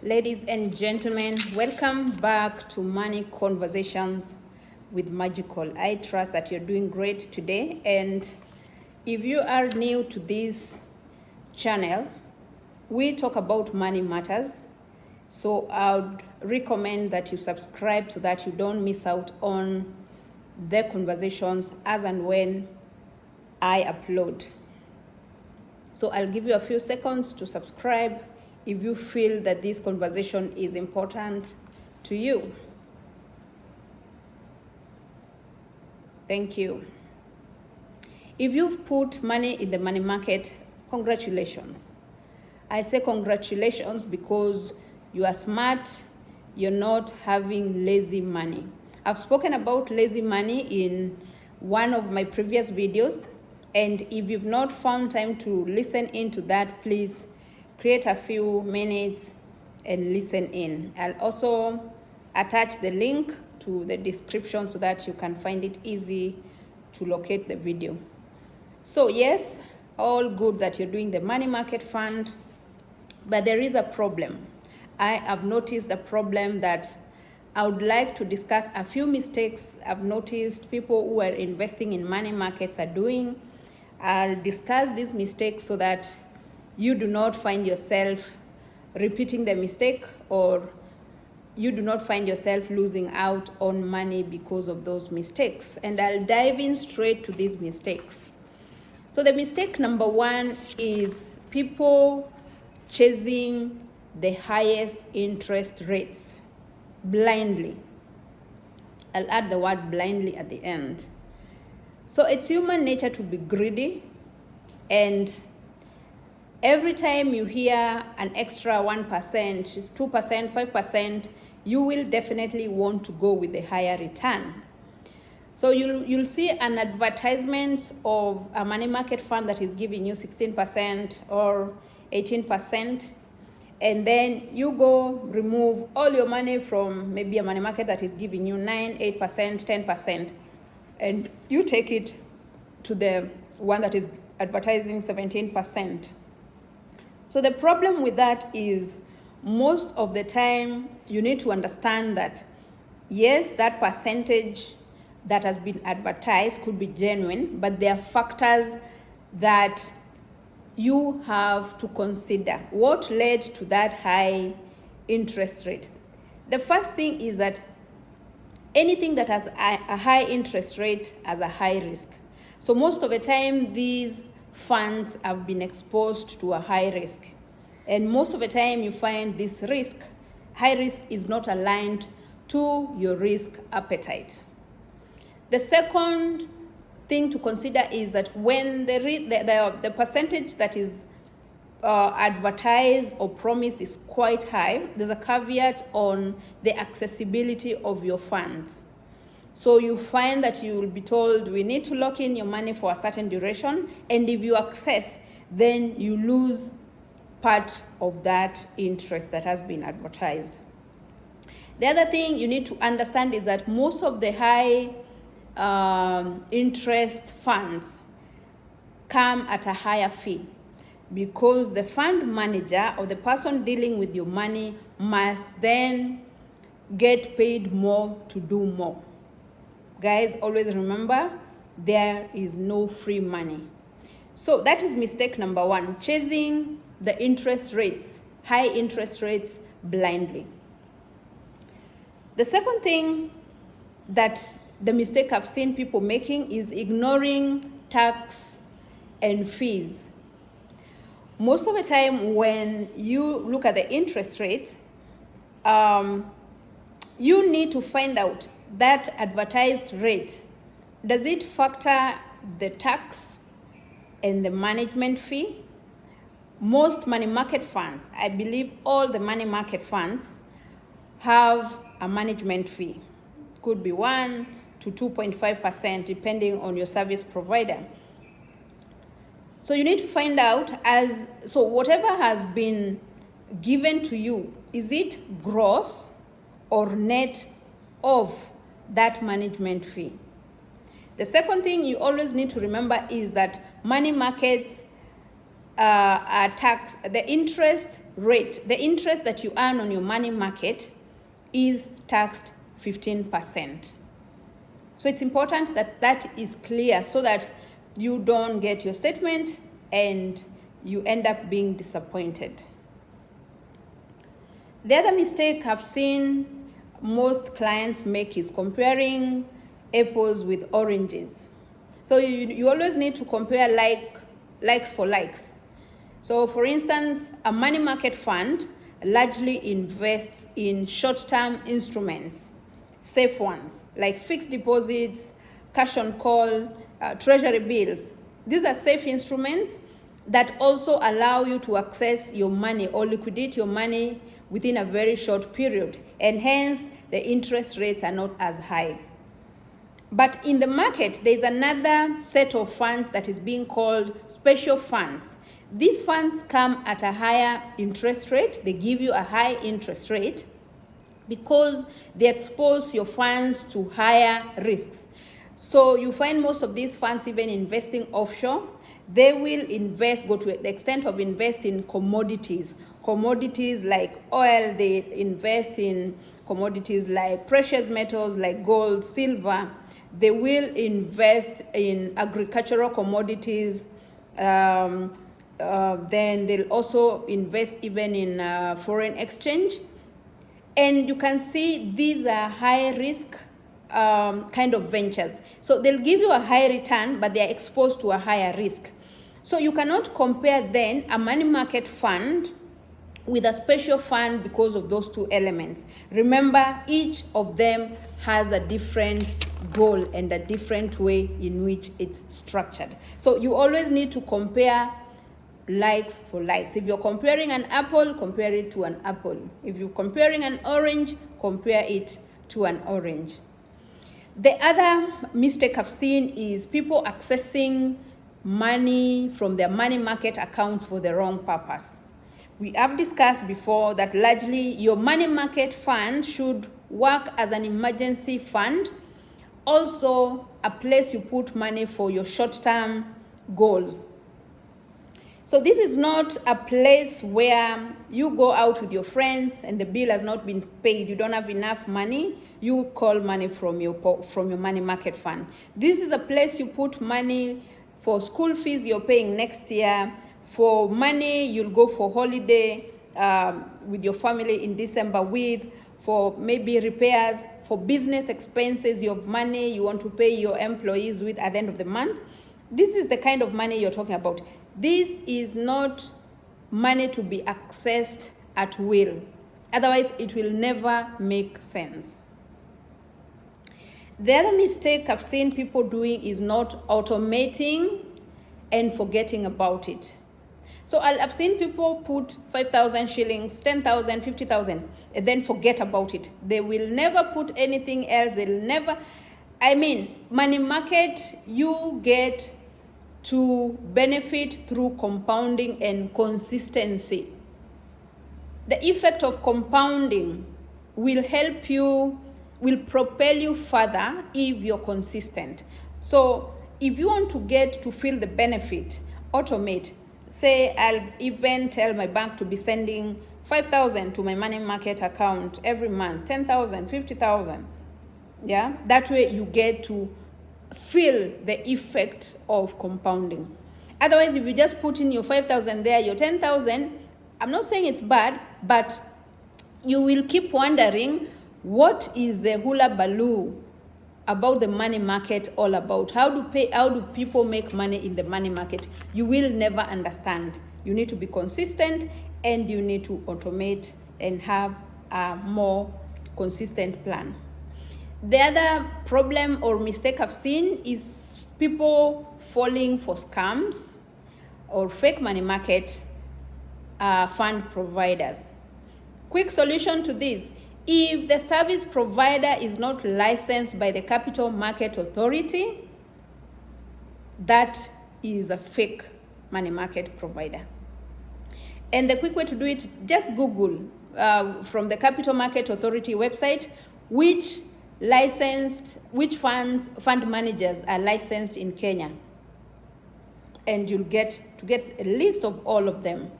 Ladies and gentlemen, welcome back to Money Conversations with Magical. I trust that you're doing great today. And if you are new to this channel, we talk about money matters. So I would recommend that you subscribe so that you don't miss out on the conversations as and when I upload. So I'll give you a few seconds to subscribe if you feel that this conversation is important to you. Thank you. If you've put money in the money market, congratulations. I say congratulations because you are smart, you're not having lazy money. I've spoken about lazy money in one of my previous videos, and if you've not found time to listen into that, please create a few minutes and listen in. I'll also attach the link to the description so that you can find it easy to locate the video. So yes, all good that you're doing the money market fund, but there is a problem. I have noticed a problem that I would like to discuss. A few mistakes I've noticed people who are investing in money markets are doing. I'll discuss these mistakes so that you do not find yourself repeating the mistake, or you do not find yourself losing out on money because of those mistakes. And I'll dive in straight to these mistakes. So the mistake number one is people chasing the highest interest rates blindly. I'll add the word blindly at the end. So it's human nature to be greedy, and every time you hear an extra 1%, 2%, 5%, you will definitely want to go with the higher return. So you'll see an advertisement of a money market fund that is giving you 16% or 18%, and then you go remove all your money from maybe a money market that is giving you 9, 8%, 10%, and you take it to the one that is advertising 17%. So the problem with that is most of the time you need to understand that yes, that percentage that has been advertised could be genuine, but there are factors that you have to consider. What led to that high interest rate? The first thing is that anything that has a high interest rate has a high risk. So most of the time these funds have been exposed to a high risk, and most of the time you find this high risk is not aligned to your risk appetite. The second thing to consider is that when the percentage that is advertised or promised is quite high, there's a caveat on the accessibility of your funds. So you find that you will be told, we need to lock in your money for a certain duration, and if you access, then you lose part of that interest that has been advertised. The other thing you need to understand is that most of the high interest funds come at a higher fee, because the fund manager or the person dealing with your money must then get paid more to do more. Guys, always remember, there is no free money. So that is mistake number one, chasing the interest rates, high interest rates blindly. The second thing that the mistake I've seen people making is ignoring tax and fees. Most of the time when you look at the interest rate, you need to find out that advertised rate, does it factor the tax and the management fee? Most money market funds, I believe all the money market funds have a management fee. Could be 1 to 2.5% depending on your service provider. So you need to find out, so whatever has been given to you, is it gross or net of that management fee? The second thing you always need to remember is that money markets the interest rate, the interest that you earn on your money market is taxed 15%. So it's important that that is clear so that you don't get your statement and you end up being disappointed. The other mistake I've seen most clients make is comparing apples with oranges. So you always need to compare likes for likes. So for instance, a money market fund largely invests in short-term instruments, safe ones, like fixed deposits, cash on call, treasury bills. These are safe instruments that also allow you to access your money or liquidate your money within a very short period, and hence the interest rates are not as high. But in the market, there's another set of funds that is being called special funds. These funds come at a higher interest rate. They give you a high interest rate because they expose your funds to higher risks. So you find most of these funds even investing offshore. They will go to the extent of invest in commodities like oil. They invest in commodities like precious metals like gold, silver. They will invest in agricultural commodities. Then they'll also invest even in foreign exchange. And you can see these are high risk kind of ventures. So they'll give you a high return, but they are exposed to a higher risk. So you cannot compare then a money market fund with a special fund because of those two elements. Remember, each of them has a different goal and a different way in which it's structured. So you always need to compare likes for likes. If you're comparing an apple, compare it to an apple. If you're comparing an orange, compare it to an orange. The other mistake I've seen is people accessing money from their money market accounts for the wrong purpose. We have discussed before that largely your money market fund should work as an emergency fund, also a place you put money for your short-term goals. So this is not a place where you go out with your friends and the bill has not been paid, you don't have enough money, you call money from your money market fund. This is a place you put money for school fees you're paying next year, for money you'll go for holiday with your family in December with, for maybe repairs, for business expenses, you have money you want to pay your employees with at the end of the month. This is the kind of money you're talking about. This is not money to be accessed at will. Otherwise, it will never make sense. The other mistake I've seen people doing is not automating and forgetting about it. So I've seen people put 5,000 shillings, 10,000, 50,000, and then forget about it. They will never put anything else. They'll never, money market, you get to benefit through compounding and consistency. The effect of compounding will help you, will propel you further if you're consistent. So if you want to feel the benefit, automate. Say I'll even tell my bank to be sending 5,000 to my money market account every month, 10,000, 50,000. Yeah, that way you get to feel the effect of compounding. Otherwise, if you just put in your 5,000 there, your 10,000, I'm not saying it's bad, but you will keep wondering, what is the hula baloo about the money market all about? How do people make money in the money market? You will never understand. You need to be consistent and you need to automate and have a more consistent plan. The other problem or mistake I've seen is people falling for scams or fake money market fund providers. Quick solution to this: if the service provider is not licensed by the Capital Market Authority, that is a fake money market provider. And the quick way to do it, just Google from the Capital Market Authority website which fund managers are licensed in Kenya. and you'll get a list of all of them.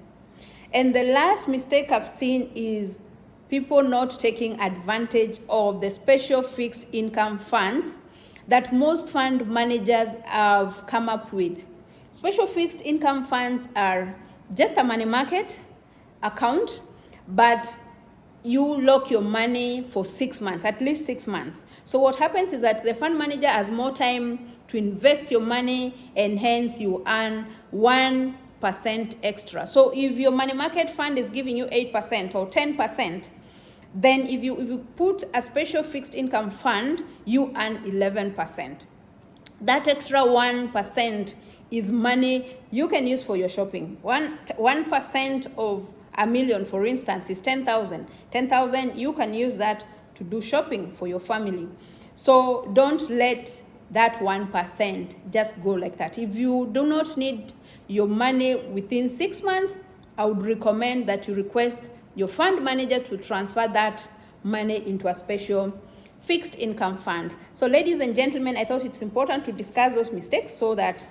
And the last mistake I've seen is people not taking advantage of the special fixed income funds that most fund managers have come up with. Special fixed income funds are just a money market account, but you lock your money for 6 months, at least 6 months. So what happens is that the fund manager has more time to invest your money, and hence you earn 1% extra. So if your money market fund is giving you 8% or 10%, then if you put a special fixed income fund, you earn 11%. That extra 1% is money you can use for your shopping. 1% of a million, for instance, is 10,000. 10,000, you can use that to do shopping for your family. So don't let that 1% just go like that. If you do not need your money within 6 months, I would recommend that you request your fund manager to transfer that money into a special fixed income fund. So ladies and gentlemen, I thought it's important to discuss those mistakes so that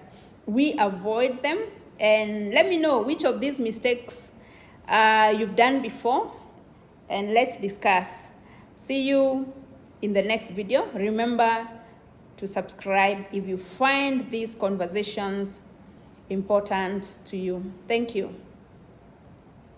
we avoid them. And let me know which of these mistakes you've done before, and let's discuss. See you in the next video. Remember to subscribe if you find these conversations important to you. Thank you.